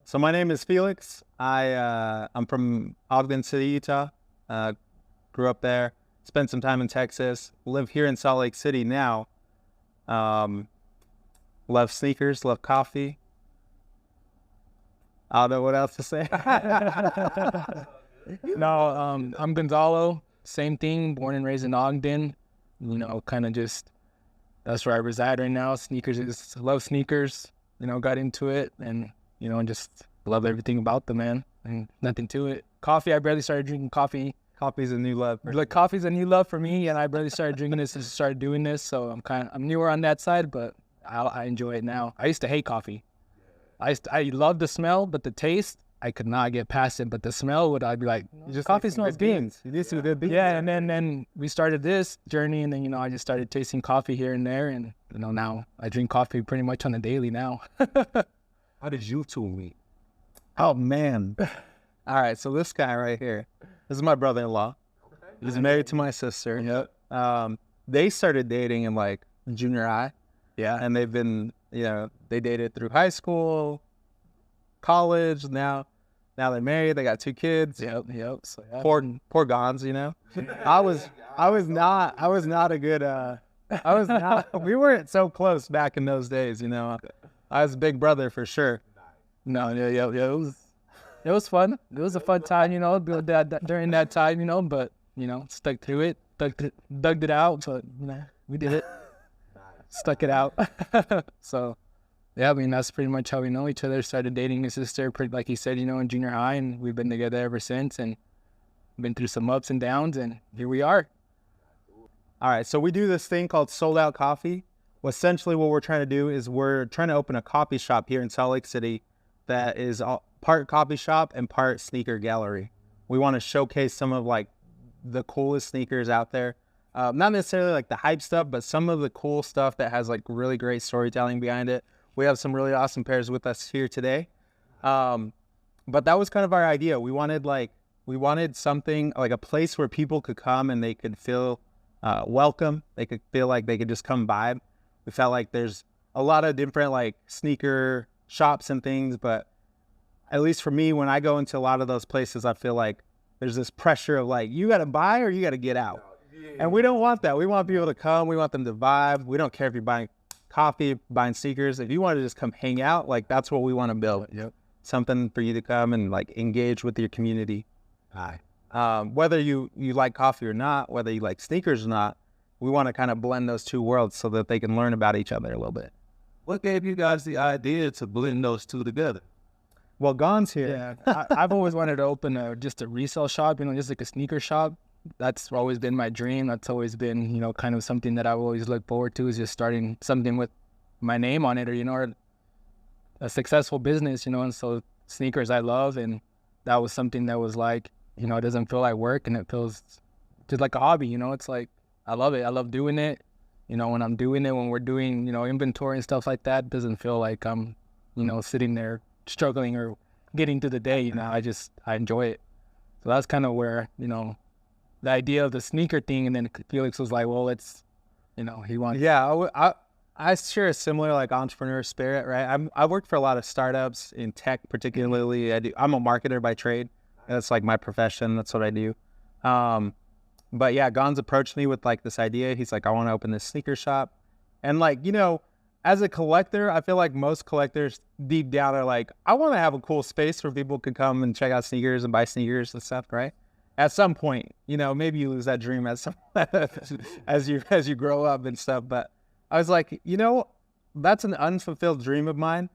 So my name is Felix. I'm from Ogden City, Utah. Grew up there. Spent some time in Texas. Live here in Salt Lake City now. Love sneakers. Love coffee. I don't know what else to say. No, I'm Gonzalo. Same thing. Born and raised in Ogden. Kind of just that's where I reside right now. Love sneakers. Got into it and just love everything about them, man. And nothing to it. Coffee. I barely started drinking coffee. Coffee's a new love. Like coffee's a new love for me, and I barely started drinking this and started doing this. So I'm newer on that side, but I enjoy it now. I used to hate coffee. I love the smell, but the taste, I could not get past it. But the smell, I'd be like, coffee smells good. You did some good beans. Yeah, and then we started this journey, and then I just started tasting coffee here and there, and now I drink coffee pretty much on a daily now. How did you two meet? Oh man. All right, so this guy right here, this is my brother-in-law. He's married to my sister. Yep. They started dating in like junior high. Yeah. And they've been, they dated through high school, college. Now they're married. They got 2 kids. Yep. So, yeah. Poor Gons, I was not a good. We weren't so close back in those days. I was a big brother for sure. No, yeah. It was fun. It was a fun time, during that time, but stuck through it, dug it out, but we did it. Stuck it out. So, yeah, that's pretty much how we know each other. Started dating his sister, like he said, in junior high, and we've been together ever since, and been through some ups and downs, and here we are. All right, so we do this thing called Sold Out Coffee. Essentially, what we're trying to do is we're trying to open a coffee shop here in Salt Lake City that is part coffee shop and part sneaker gallery. We want to showcase some of like the coolest sneakers out there. Not necessarily like the hype stuff, but some of the cool stuff that has like really great storytelling behind it. We have some really awesome pairs with us here today. But that was kind of our idea. We wanted something like a place where people could come and they could feel welcome. They could feel like they could just come vibe. We felt like there's a lot of different like sneaker shops and things, but at least for me, when I go into a lot of those places, I feel like there's this pressure of like, you got to buy or you got to get out. And we don't want that. We want people to come. We want them to vibe. We don't care if you're buying coffee, buying sneakers. If you want to just come hang out, like that's what we want to build. Yep. Something for you to come and like engage with your community. Hi. Whether you like coffee or not, whether you like sneakers or not, we want to kind of blend those two worlds so that they can learn about each other a little bit. What gave you guys the idea to blend those two together? Well, Gon's here. Yeah, I've always wanted to open just a resale shop, just like a sneaker shop. That's always been my dream. That's always been, kind of something that I always look forward to, is just starting something with my name on it, or a successful business, and so sneakers I love, and that was something that was like, it doesn't feel like work, and it feels just like a hobby, it's like, I love it. I love doing it. When I'm doing it, when we're doing, inventory and stuff like that, it doesn't feel like I'm, sitting there struggling or getting through the day, I enjoy it. So that's kind of where, the idea of the sneaker thing, and then Felix was like, well, it's, he wants. Yeah, I share a similar like entrepreneur spirit, right? I work for a lot of startups in tech, particularly. I'm a marketer by trade. That's like my profession. That's what I do. But yeah, Gonz approached me with like this idea. He's like, I want to open this sneaker shop. And like, as a collector, I feel like most collectors deep down are like, I want to have a cool space where people can come and check out sneakers and buy sneakers and stuff, right? At some point, maybe you lose that dream as you grow up and stuff. But I was like, that's an unfulfilled dream of mine.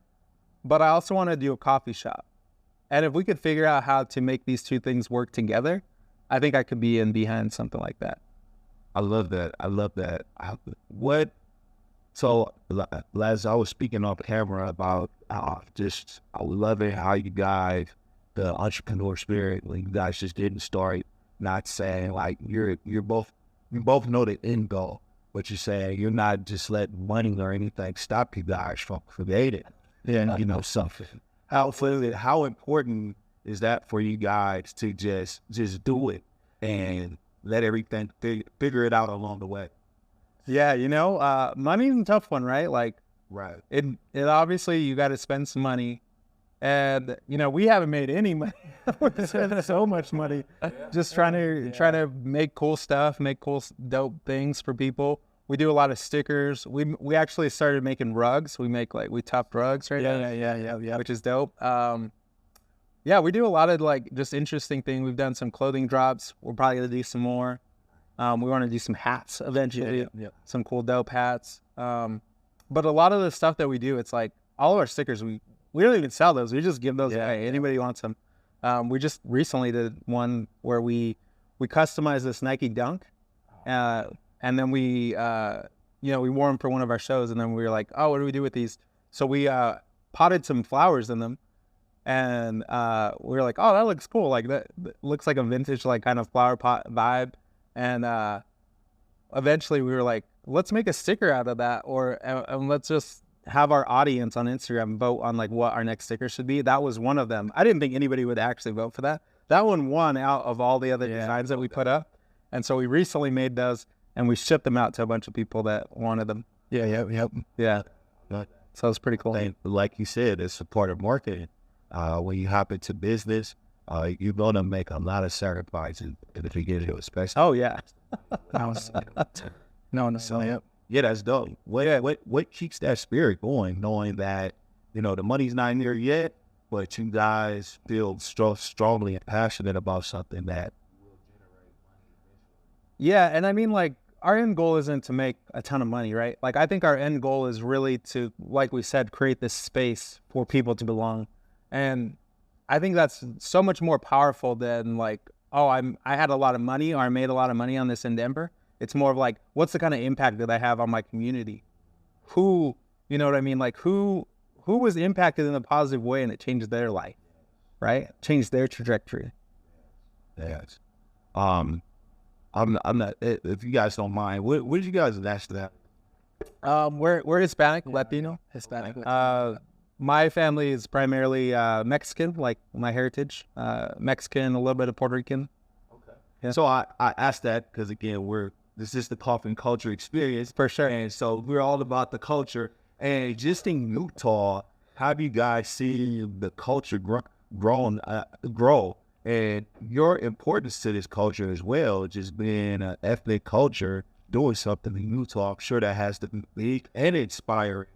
But I also want to do a coffee shop. And if we could figure out how to make these two things work together, I think I could be in behind something like that. I love that. So as I was speaking off camera about I love it how you guys, the entrepreneur spirit, when you guys just didn't start, not saying like you both know the end goal, but you're saying you're not just letting money or anything stop you guys from creating, something. How important is that for you guys to just do it and let everything figure it out along the way? Yeah, money's a tough one, right? Like, right. It obviously you got to spend some money And, you know, we haven't made any money. We spent so much money just trying to make cool stuff, make cool, dope things for people. We do a lot of stickers. We actually started making rugs. We make we tuft rugs right now. Yeah. Which is dope. Yeah, we do a lot of just interesting things. We've done some clothing drops. We're probably gonna do some more. We want to do some hats eventually. Yeah. Some cool dope hats. But a lot of the stuff that we do, it's like all of our stickers. We don't even sell those. We just give those away. Anybody wants them. We just recently did one where we customized this Nike Dunk, and then we wore them for one of our shows, and then we were like, oh, what do we do with these? So we potted some flowers in them, and we were like, oh, that looks cool. Like that looks like a vintage kind of flower pot vibe. And eventually we were like, let's make a sticker out of that, and let's just have our audience on Instagram vote on what our next sticker should be. That was one of them. I didn't think anybody would actually vote for that. That one won out of all the other designs that we put up. And so we recently made those, and we shipped them out to a bunch of people that wanted them. Yeah. So it's pretty cool. And like you said, it's a part of marketing. When you hop into business, you're going to make a lot of sacrifices in the beginning, especially. Oh, yeah. No. Yeah, that's dope. What keeps that spirit going, knowing that, the money's not near yet, but you guys feel strongly and passionate about something that will generate money? Yeah, and I mean, our end goal isn't to make a ton of money, right? I think our end goal is really to, like we said, create this space for people to belong. And I think that's so much more powerful than I had a lot of money, or I made a lot of money on this endeavor. It's more of what's the kind of impact that I have on my community? Who, you know what I mean? Who was impacted in a positive way and it changed their life, right? Changed their trajectory. Yes. I'm not, if you guys don't mind, what did you guys nationality? We're Hispanic, Latino. Hispanic. My family is primarily Mexican, my heritage. Mexican, a little bit of Puerto Rican. Okay. Yeah. So I asked that because, again, this is the coffee culture experience. For sure. And so we're all about the culture. And just in Utah, how do you guys see the culture grow? And your importance to this culture as well, just being an ethnic culture, doing something in Utah, I'm sure that has to be big and inspiring,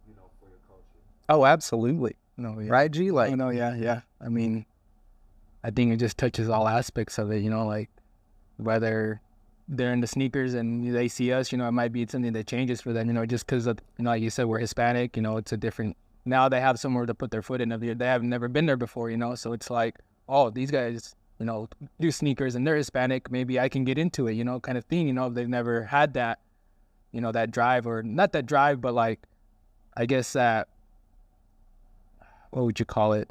for your culture. Oh, absolutely. No, yeah. Right, G? Yeah. I mean, I think it just touches all aspects of it, whether they're into sneakers and they see us, it might be something that changes for them, just because of, like you said, we're Hispanic, it's a different, now they have somewhere to put their foot in. They have never been there before, so it's oh, these guys, do sneakers and they're Hispanic, maybe I can get into it, kind of thing, if they've never had that, that drive, or not that drive, but I guess that, what would you call it?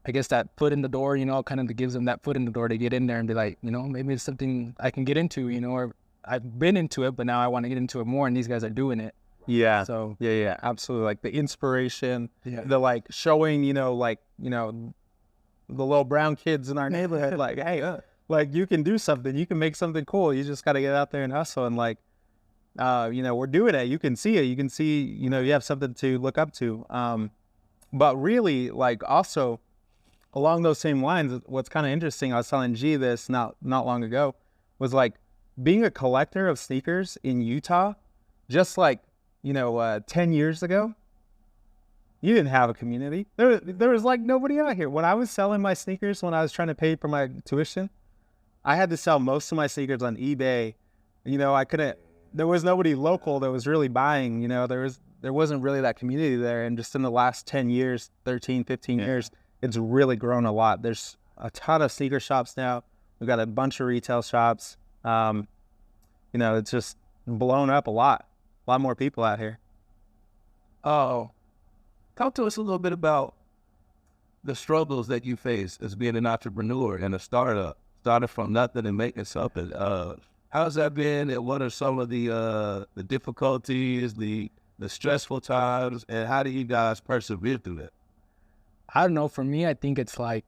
I guess that foot in the door, kind of gives them that foot in the door to get in there and be maybe it's something I can get into, or I've been into it, but now I want to get into it more, and these guys are doing it. Yeah. So yeah, absolutely. The inspiration, the showing, the little brown kids in our neighborhood, hey, you can do something, you can make something cool. You just got to get out there and hustle, and we're doing it. You can see it. You can see, you have something to look up to. But really, also along those same lines, what's kind of interesting, I was telling G this not long ago, was being a collector of sneakers in Utah, just 10 years ago, you didn't have a community. There was nobody out here. When I was selling my sneakers, when I was trying to pay for my tuition, I had to sell most of my sneakers on eBay. I couldn't, there was nobody local that was really buying, there wasn't really that community there. And just in the last 10 years, 13, 15 years, it's really grown a lot. There's a ton of sneaker shops now. We've got a bunch of retail shops. It's just blown up a lot more people out here. Oh, talk to us a little bit about the struggles that you face as being an entrepreneur and a startup, started from nothing and making something. How's that been? And what are some of the difficulties, the stressful times, and how do you guys persevere through that? I don't know. For me, I think it's when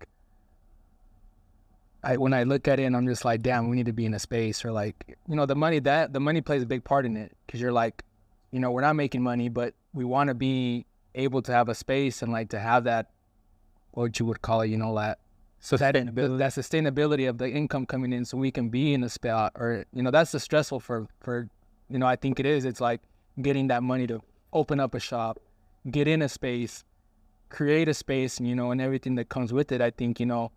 I look at it, and I'm just damn, we need to be in a space, or the money plays a big part in it, because you're we're not making money, but we want to be able to have a space and to have that what you would call it, you know, that sustainability of the income coming in, so we can be in a spot, or you know, that's the stressful for you know, I think it is. It's like getting that money to open up a shop, get in a space, create a space, and you know, and everything that comes with it. I think, you know,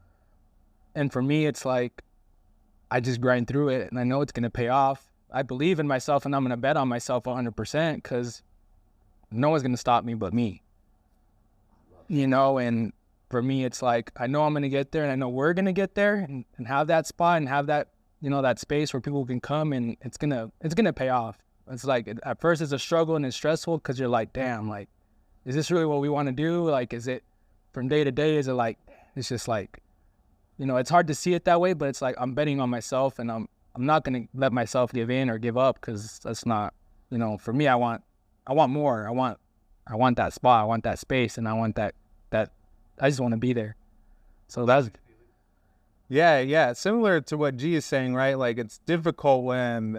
and for me, it's like I just grind through it, and I know it's gonna pay off. I believe in myself, and I'm gonna bet on myself 100%, because no one's gonna stop me but me. You know, and for me, it's like, I know I'm going to get there, and I know we're going to get there, and have that spot, and have that, you know, that space where people can come, and it's going to pay off. It's like, at first it's a struggle and it's stressful, because you're like, damn, like, is this really what we want to do? Like, is it from day to day? Is it like, it's just like, you know, it's hard to see it that way, but it's like, I'm betting on myself, and I'm not going to let myself give in or give up, because that's not, you know, for me, I want more. I want that spot. I want that space, and I want that I just want to be there. So that's, Yeah. Similar to what G is saying, right? Like, it's difficult when,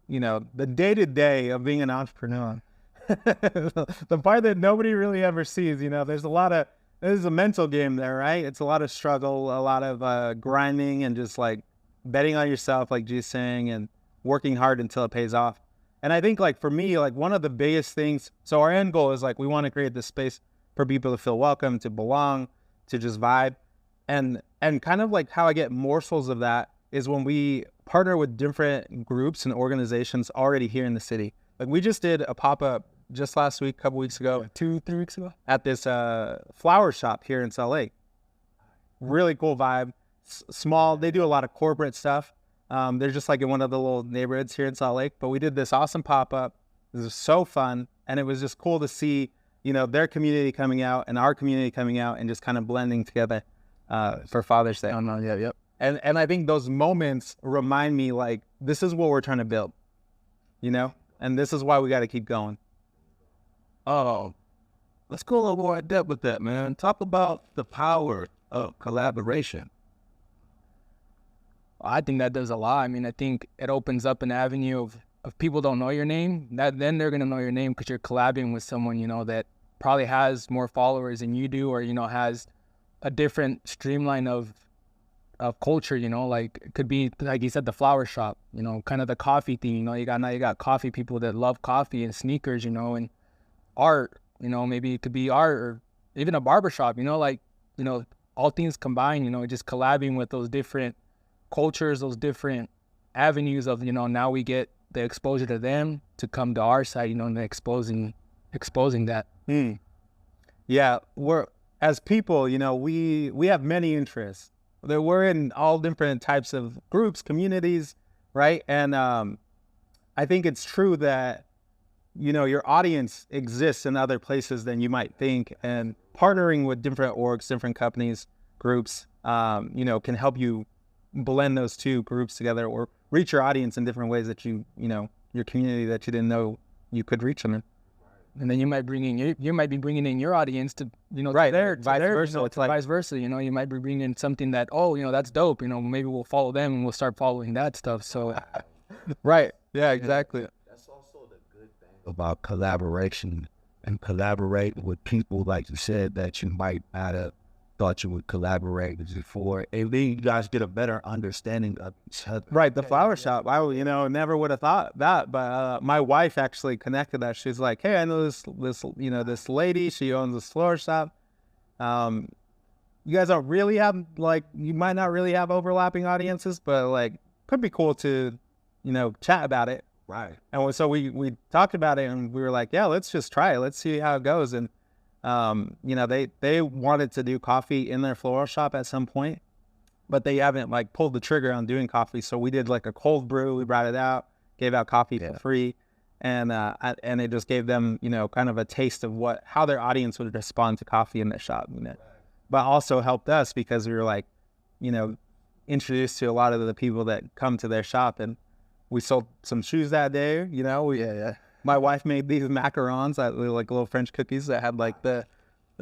you know, the day-to-day of being an entrepreneur, the part that nobody really ever sees, you know, there's a mental game there, right? It's a lot of struggle, a lot of grinding, and just like betting on yourself, like G is saying, and working hard until it pays off. And I think, like, for me, like, one of the biggest things, so our end goal is like, we want to create this space for people to feel welcome, to belong, to just vibe. And kind of like how I get morsels of that is when we partner with different groups and organizations already here in the city. Like, we just did a pop-up just last week, a couple weeks ago, 2-3 weeks ago, at this flower shop here in Salt Lake. Really cool vibe. Small, they do a lot of corporate stuff. They're just like in one of the little neighborhoods here in Salt Lake. But we did this awesome pop-up. It was so fun. And it was just cool to see, you know, their community coming out and our community coming out, and just kind of blending together for Father's Day. oh no, yeah, yep. And I think those moments remind me, like, this is what we're trying to build, you know? And this is why we got to keep going. Oh, let's go a little more in depth with that, man. Talk about the power of collaboration. I think that does a lot. I mean, I think it opens up an avenue of people don't know your name. Then they're going to know your name, because you're collabing with someone, you know, that probably has more followers than you do, or, you know, has a different streamline of culture, you know, like it could be, like you said, the flower shop, you know, kind of the coffee thing, you know, you got coffee people that love coffee, and sneakers, you know, and art, you know, maybe it could be art, or even a barbershop, you know, like, you know, all things combined, you know, just collabing with those different cultures, those different avenues of, you know, now we get the exposure to them to come to our side, you know, and exposing that. Yeah, we're, as people, you know, we have many interests. We're in all different types of groups, communities, right? And I think it's true that, you know, your audience exists in other places than you might think, and partnering with different orgs, different companies, groups, you know, can help you blend those two groups together, or reach your audience in different ways that you know, your community that you didn't know you could reach them in. And then you might be bringing in your audience to, you know, right, vice versa. You know, it's like vice versa. You know, you might be bringing in something that, oh, you know, that's dope. You know, maybe we'll follow them and we'll start following that stuff. So, right, yeah, exactly. That's also the good thing about collaboration, and collaborate with people, like you said, that you might not have thought you would collaborate with before, and then you guys get a better understanding of each other. Right, the flower shop. I, you know, never would have thought that, but my wife actually connected that. She's like, hey, I know this, you know, this lady. She owns this flower shop. You guys don't really have, like, you might not really have overlapping audiences, but like, could be cool to, you know, chat about it. Right. And so we talked about it, and we were like, yeah, let's just try it. Let's see how it goes. And you know, they wanted to do coffee in their floral shop at some point, but they haven't like pulled the trigger on doing coffee. So we did like a cold brew. We brought it out, gave out coffee for free, and it just gave them, you know, kind of a taste of how their audience would respond to coffee in their shop, you know. But also helped us because we were like, you know, introduced to a lot of the people that come to their shop, and we sold some shoes that day. You know, my wife made these macarons that were like little French cookies that had like the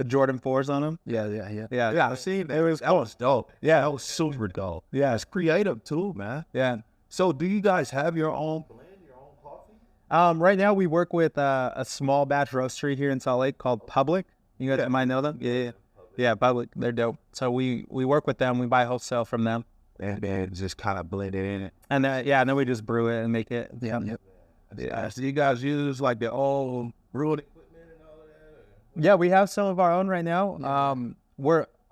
Jordan 4s on them. Yeah. I seen that. That was dope. Yeah, that was super dope. Yeah, it's creative too, man. Yeah. So, do you guys have your own blend, your own coffee? Right now we work with a small batch roastery here in Salt Lake called Public. You guys might know them. Yeah. Yeah, public. They're dope. So we work with them. We buy wholesale from them. And then just kind of blend it in. And and then we just brew it and make it. Yeah. Yep. Yeah. So you guys use like the old brewing equipment and all of that? Yeah, we have some of our own right now.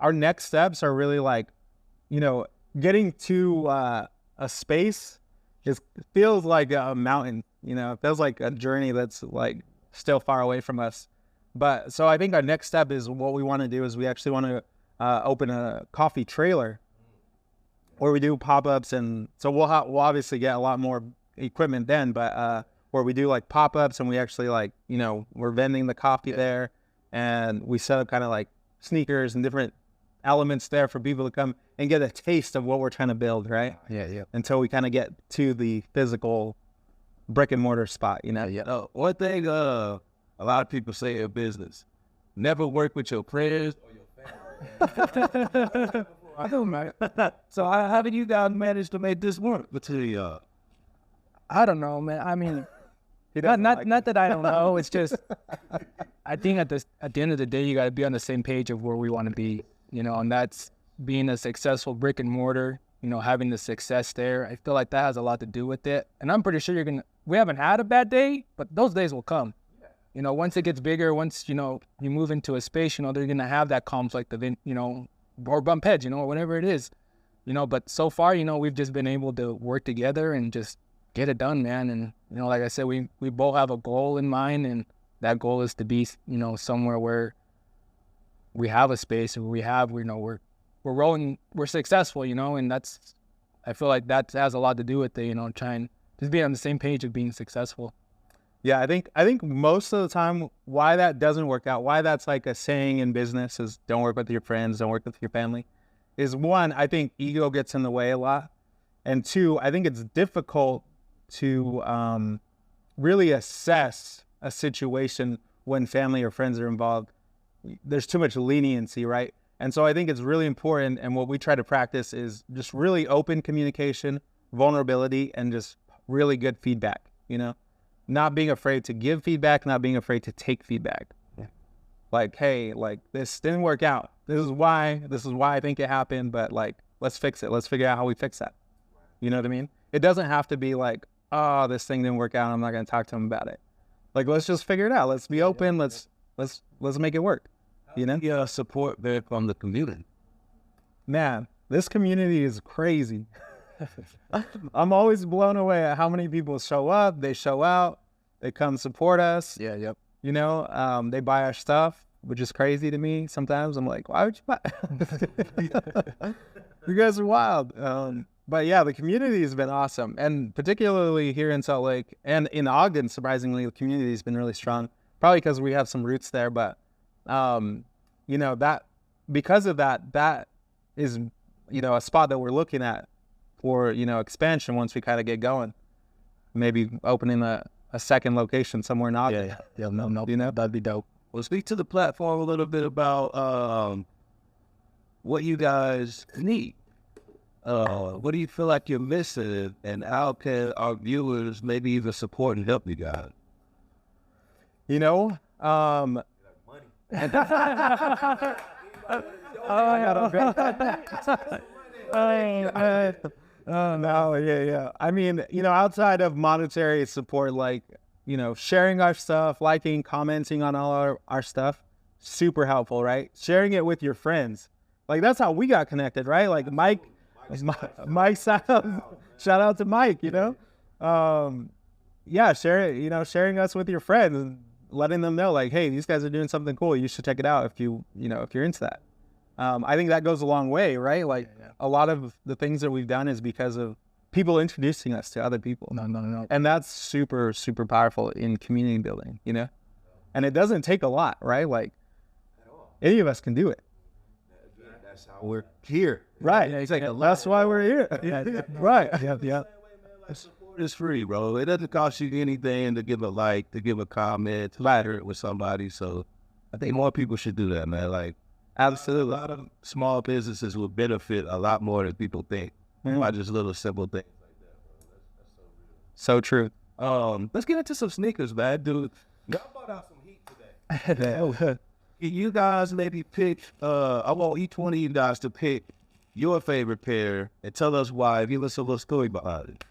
Our next steps are really like, getting to a space feels like a mountain. It feels like a journey that's like still far away from us. But so I think our next step is what we want to do is we actually want to open a coffee trailer where we do pop-ups, and so we'll obviously get a lot more equipment then, but where we do like pop-ups and we actually like, we're vending the coffee there, and we set up kind of like sneakers and different elements there for people to come and get a taste of what we're trying to build, right? Yeah. Until we kind of get to the physical brick and mortar spot, Yeah. One thing a lot of people say in business, never work with your friends or your family. I know, man. So how did you guys manage to make this work between y'all? I don't know, man. I mean, not that I don't know. It's just, I think at the end of the day, you got to be on the same page of where we want to be, and that's being a successful brick and mortar, having the success there. I feel like that has a lot to do with it. And I'm pretty sure we haven't had a bad day, but those days will come. Once it gets bigger, once, you move into a space, they're going to have that conflict of, or bump heads, whatever it is, but so far, we've just been able to work together and just get it done, man. And, like I said, we both have a goal in mind, and that goal is to be, somewhere where we have a space and we're rolling, we're successful, and I feel like that has a lot to do with it, trying just being on the same page of being successful. Yeah, I think most of the time why that doesn't work out, why that's like a saying in business is don't work with your friends, don't work with your family, is one, I think ego gets in the way a lot. And two, I think it's difficult to really assess a situation when family or friends are involved. There's too much leniency, right? And so I think it's really important, and what we try to practice is just really open communication, vulnerability, and just really good feedback, Not being afraid to give feedback, not being afraid to take feedback. Yeah. Like, hey, like this didn't work out. This is why I think it happened, but like, let's fix it. Let's figure out how we fix that. You know what I mean? It doesn't have to be like, oh, this thing didn't work out, I'm not going to talk to him about it. Like, let's just figure it out. Let's be open. Let's make it work. Yeah, support there from the community. Man, this community is crazy. I'm always blown away at how many people show up, they show out, they come support us. Yeah, yep. They buy our stuff, which is crazy to me. Sometimes I'm like, why would you buy? You guys are wild. But yeah, the community has been awesome. And particularly here in Salt Lake and in Ogden, surprisingly, the community has been really strong. Probably because we have some roots there. But, that because of that is, a spot that we're looking at for, expansion once we kind of get going. Maybe opening a second location somewhere in Ogden. Yeah, no, that'd be dope. Well, speak to the platform a little bit about what you guys need. What do you feel like you're missing, and how can our viewers maybe even support and help you guys? No, yeah. I mean, outside of monetary support, like, sharing our stuff, liking, commenting on all our stuff, super helpful, right? Sharing it with your friends. Like, that's how we got connected, right? Like, Mike, shout out to Mike, sharing us with your friends and letting them know, like, hey, these guys are doing something cool. You should check it out if you're into that. I think that goes a long way, right? Like, a lot of the things that we've done is because of people introducing us to other people. No. And that's super, super powerful in community building, And it doesn't take a lot, right? Like, any of us can do it. That's how we're here. Right. Yeah, That's why we're here. Right. Yeah. Support is free, bro. It doesn't cost you anything to give a like, to give a comment, to share it with somebody. So I think more people should do that, man. Like, Absolutely. a lot of small businesses will benefit a lot more than people think by just little simple things like that, bro. That's so real. So true. Let's get into some sneakers, man, dude. Y'all brought out some heat today. you guys maybe pick, I want each one of you guys to pick your favorite pair and tell us why. Give us a little story behind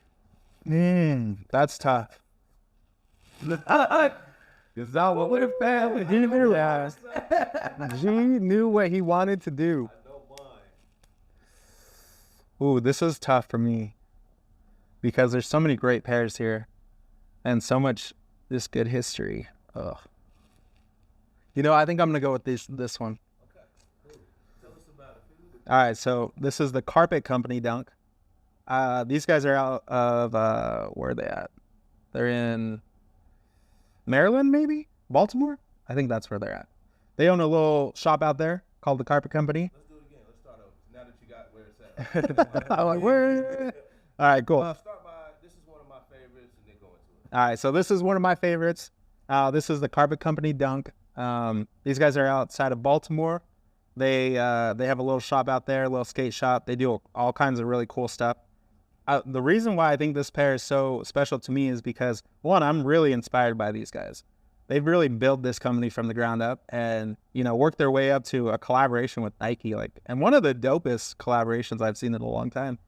it. That's tough. Gonzalo, what a family. He knew what he wanted to do. Ooh, this is tough for me because there's so many great pairs here and so much this good history. Ugh. You know, I think I'm gonna go with this one. Okay, cool. Tell us about it. All right, so this is the Carpet Company Dunk. These guys are out of where are they at? They're in Maryland, maybe? Baltimore? I think that's where they're at. They own a little shop out there called the Carpet Company. Let's do it again. Let's start over. Now that you got where it's at. I'm like, where? All right, cool. Start by, this is one of my favorites, and then go into it. All right, so this is one of my favorites. This is the Carpet Company Dunk. These guys are outside of Baltimore. They have a little shop out there, a little skate shop. They do all kinds of really cool stuff. The reason why I think this pair is so special to me is because, one, I'm really inspired by these guys. They've really built this company from the ground up and, you know, worked their way up to a collaboration with Nike, and one of the dopest collaborations I've seen in a long time.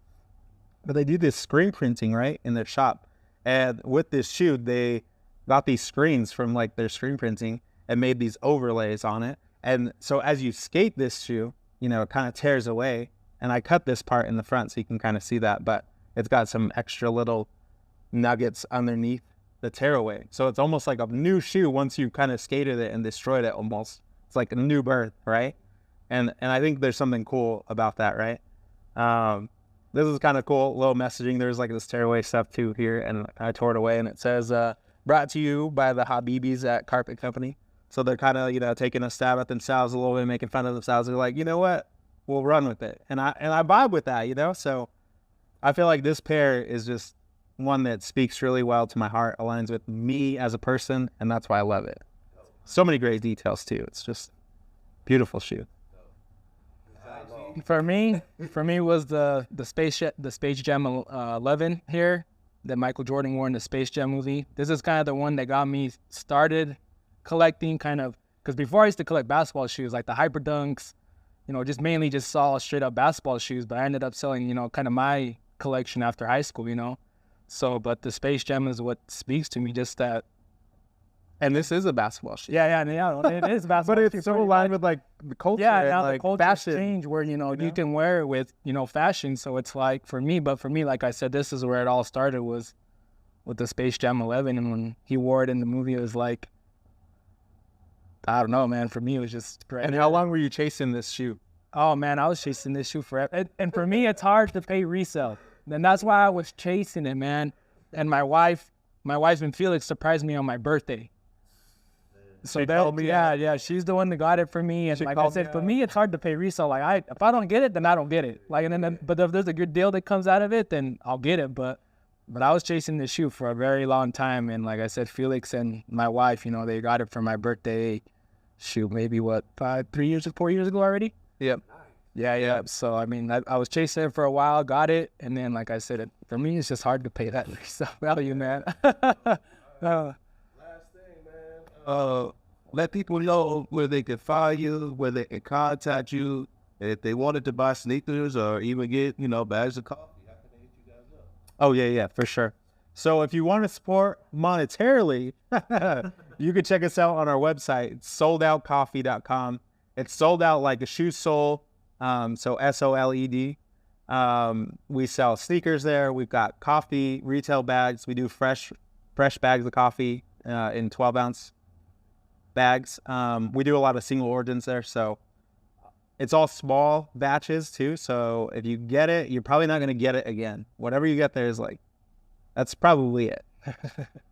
But they do this screen printing, right, in their shop. And with this shoe, they got these screens from, their screen printing and made these overlays on it. And so as you skate this shoe, you know, it kind of tears away. And I cut this part in the front so you can kind of see that. But it's got some extra little nuggets underneath the tearaway. So it's almost like a new shoe once you kind of skated it and destroyed it almost. It's like a new birth, right? And I think there's something cool about that, right? This is kind of cool, little messaging. There's this tearaway stuff too here, and I tore it away, and it says, brought to you by the Habibis at Carpet Company. So they're kind of, you know, taking a stab at themselves a little bit, making fun of themselves. They're like, you know what? We'll run with it. And I vibe with that, you know? So I feel like this pair is just one that speaks really well to my heart, aligns with me as a person, and that's why I love it. So many great details too. It's just beautiful shoe. For me was the Space Jam 11 here that Michael Jordan wore in the Space Jam movie. This is kind of the one that got me started collecting, because before I used to collect basketball shoes, like the Hyper Dunks, you know, mainly just saw straight up basketball shoes, but I ended up selling, you know, kind of my collection after high school, you know. So, but the Space Jam is what speaks to me, just that. And this is a basketball shoe. Yeah, it is basketball. But it's so aligned with the culture. Yeah, now and the culture fashion change where, you know, you can wear it with, you know, fashion. So it's for me, like I said, this is where it all started, was with the Space Jam 11. And when he wore it in the movie, it was like, I don't know, man. For me, it was just great. And how long were you chasing this shoe? Oh, man, I was chasing this shoe forever. And for me, it's hard to pay resale. And that's why I was chasing it, man. And my wife and Felix surprised me on my birthday. So yeah, she's the one that got it for me. And like I said, for me, it's hard to pay resale. Like if I don't get it, then I don't get it. But if there's a good deal that comes out of it, then I'll get it. But I was chasing this shoe for a very long time. And like I said, Felix and my wife, you know, they got it for my birthday. Shoot, maybe 4 years ago already? Yep. Yeah. So, I mean, I was chasing it for a while, got it, and then, like I said, for me, it's just hard to pay that value, man. Last thing, man. Let people know where they can find you, where they can contact you, and if they wanted to buy sneakers or even get, you know, bags of coffee. How can they hit you guys up? Oh, yeah, for sure. So if you want to support monetarily, you can check us out on our website. It's soldoutcoffee.com. It's sold out like a shoe sole. So SOLED. We sell sneakers there. We've got coffee, retail bags. We do fresh bags of coffee in 12-ounce bags. We do a lot of single origins there. So it's all small batches too. So if you get it, you're probably not going to get it again. Whatever you get there is that's probably it.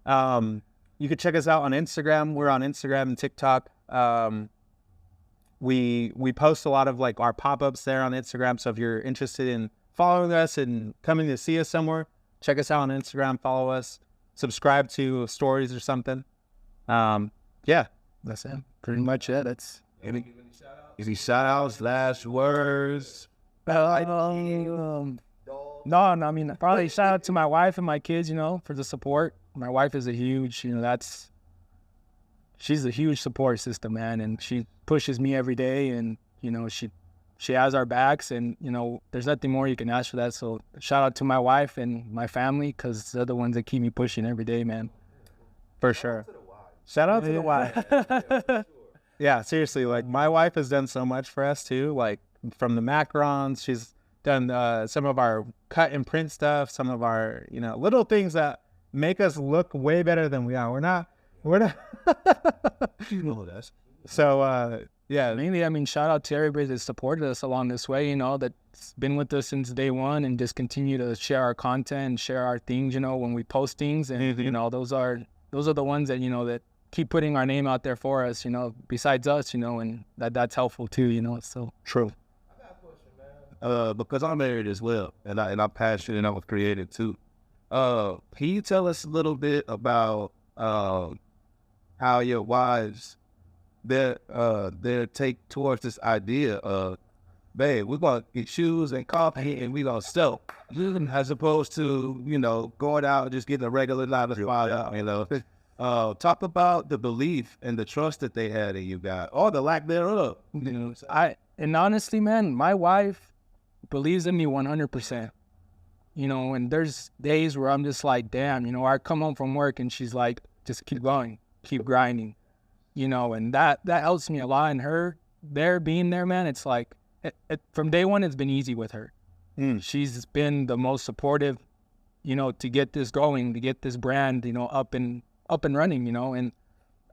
You can check us out on Instagram. We're on Instagram and TikTok. We post a lot of our pop-ups there on Instagram. So if you're interested in following us and coming to see us somewhere, check us out on Instagram, follow us, subscribe to stories or something. Yeah, that's it. Pretty much it. That's Any shout-outs, last words? No, I mean, probably shout out to my wife and my kids, you know, for the support. My wife is a huge, you know, she's a huge support system, man, and she pushes me every day, and she has our backs, and there's nothing more you can ask for that. So shout out to my wife and my family, because they're the ones that keep me pushing every day, man. For sure. Shout out to the wife. Yeah, seriously, like my wife has done so much for us too, like from the macrons. She's done some of our cut and print stuff, some of our little things that make us look way better than we are. We're not You know this. so yeah, Mainly, I mean, shout out to everybody that supported us along this way, that's been with us since day one, and just continue to share our content and share our things, when we post things. And, those are the ones that, that keep putting our name out there for us, besides us, and that's helpful too, so. true. Because I'm married as well, and I'm passionate and I'm creative too. Can you tell us a little bit about how your wives their take towards this idea of, babe, we're gonna get shoes and coffee and we gonna sell, as opposed to going out and just getting a regular 9 to 5. Talk about the belief and the trust that they had in you guys, or the lack thereof. And honestly, man, my wife believes in me 100%. And there's days where I'm just like, damn, I come home from work and she's like, just keep going, keep grinding, and that helps me a lot. And her being there, man, it's like, from day one, it's been easy with her. She's been the most supportive, to get this going, to get this brand, up and running, and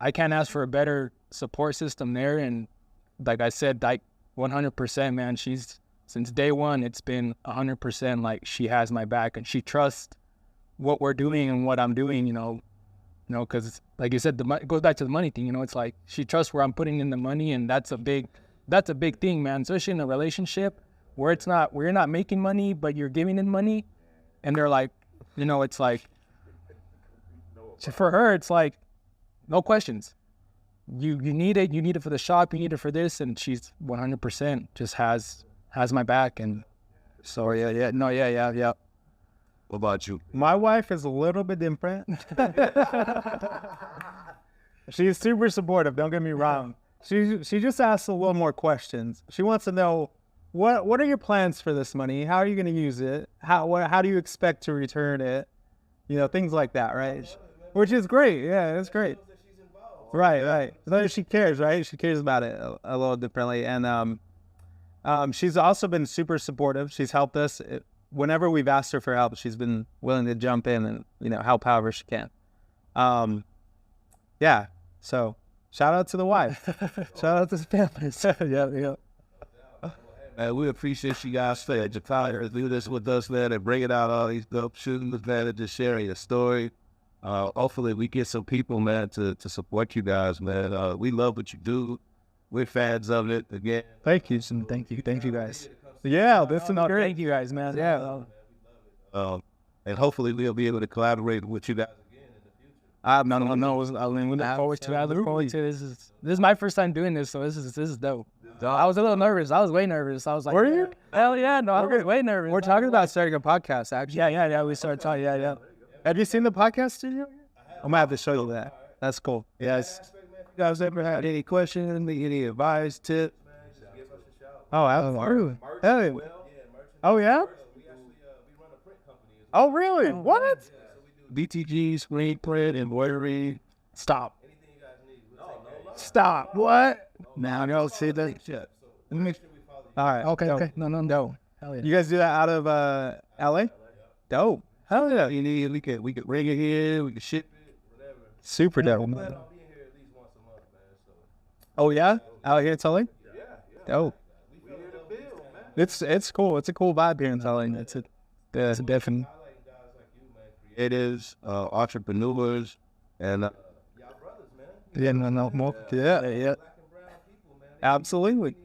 I can't ask for a better support system there. And like I said, like 100%, man, since day one, it's been 100%. Like, she has my back, and she trusts what we're doing and what I'm doing, because like you said, it goes back to the money thing. It's like she trusts where I'm putting in the money, and that's a big thing, man. Especially in a relationship where you're not making money, but you're giving in money, and they're like, it's like, for her, it's like, no questions. You need it for the shop, you need it for this, and she's 100% just has my back. And so yeah. What about you? My wife is a little bit different. She's super supportive, don't get me wrong. She just asks a little more questions. She wants to know, what are your plans for this money? How are you going to use it? How do you expect to return it? Things like that, right? Which is great. Yeah, it's great. Right. So she cares, right? She cares about it a little differently. And she's also been super supportive. She's helped us. Whenever we've asked her for help, she's been willing to jump in and, help however she can. Yeah. So shout out to the wife. Shout out to the families. Yeah. Man, we appreciate you guys for do this with us, man, and bringing out all these dope shoes, man, and just sharing your story. Hopefully we get some people, man, to support you guys, man. We love what you do. We're fans of it. Again, thank you guys. Yeah, this is great. Thank you guys, man. Yeah. And hopefully we'll be able to collaborate with you guys again in the future. No. I mean, we look forward to it. This is my first time doing this, so this is dope. I was a little nervous. I was way nervous. I was like, were you? Hell yeah, no, I was way nervous. We're talking about starting a podcast, actually. Yeah. We started talking. Yeah. Have you seen the podcast studio? I'm gonna have to show you that. That's cool. Yes. You guys ever had any questions, any advice, tips? Oh, absolutely. Oh, yeah? Oh, really? What? BTG, screen print, embroidery. Stop. What? Now, y'all see that? All right. Okay. No. Hell yeah. You guys do that out of LA? Dope. Hell yeah. You need, we could bring it here, we can ship it, whatever. Super dope. Oh yeah? Out here in Tully? Yeah. Dope. It's cool. It's a cool vibe here in Tully. It's definitely. Creatives, entrepreneurs, and yeah. Absolutely.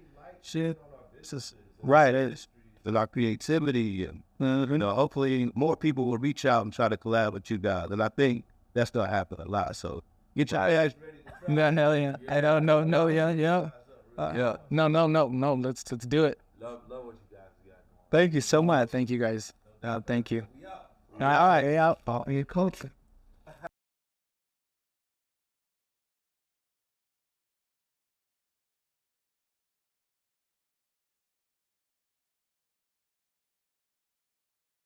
Shit. This is right. It is. And our creativity, and hopefully more people will reach out and try to collab with you guys. And I think that's gonna happen a lot. So get your ass ready. Hell yeah. I don't know. No, yeah. No. Let's do it. Love what you guys got. Thank you so much. Thank you guys. Thank you. All right. Yeah.